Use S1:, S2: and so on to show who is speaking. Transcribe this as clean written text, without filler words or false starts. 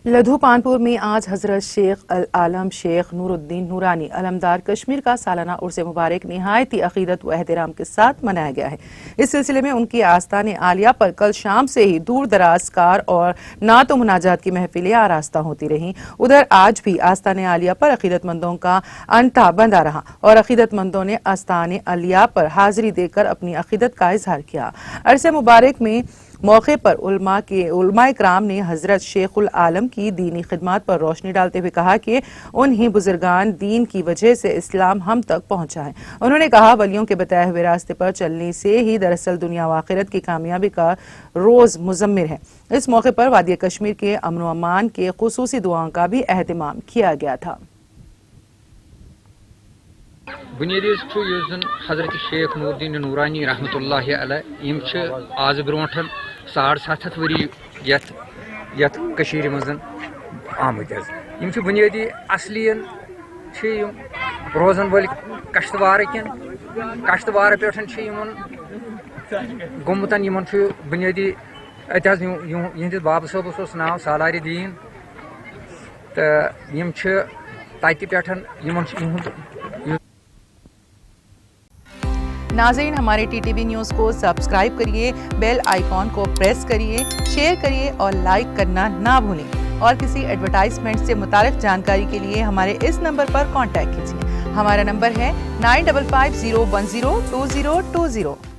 S1: लधु पानपुर में आज हजरत शेख अल आलम शेख नूरुद्दीन नूरानी अलमदार कश्मीर का सालाना उर्से मुबारक निहायती अकीदत व एहतराम के साथ मनाया गया है। इस सिलसिले में उनकी आस्ताने आलिया पर कल शाम से ही दूर दराज कार और नात व मुनाजात की महफिलें आरास्ता होती रहीं। उधर आज भी आस्ताने आलिया पर अकीदतमंदों का अंता बंधा रहा और अकीदतमंदों ने आस्ताने आलिया पर हाजिरी देकर अपनी अकीदत का इजहार किया। अरसे मुबारक में मौके पर उलमा इकराम ने हजरत शेखुल आलम की दीनी खिदमत पर रोशनी डालते हुए कहा कि उन्हीं बुजुर्गान दीन की वजह से इस्लाम हम तक पहुंचा है। उन्होंने कहा वलियों के बताए हुए रास्ते पर चलने से ही दरअसल दुनिया व आखिरत की कामयाबी का रोज मुजम्मिर है। इस मौके पर वादी कश्मीर के अमन व अमान के खुसूसी दुआओं का भी एहतमाम किया गया था।
S2: बुनियादी हजरत शेख नूरुद्दीन नूरानी रहमतुल्लाहि अलैह आज ब्रोठन 750 वरी यथ कशीर मजन आमद बुनियादी असलियन रोजन वल कश्तवार कश्तवार पे गोमुतन बुनियादी अत बाब सबस नाव सालार दीन तो तत
S1: नाज़रीन, हमारे टीटीवी न्यूज़ को सब्सक्राइब करिए, बेल आइकॉन को प्रेस करिए, शेयर करिए और लाइक करना ना भूलें। और किसी एडवर्टाइजमेंट से मुताल्लिक़ जानकारी के लिए हमारे इस नंबर पर कांटेक्ट कीजिए। हमारा नंबर है 9550102020।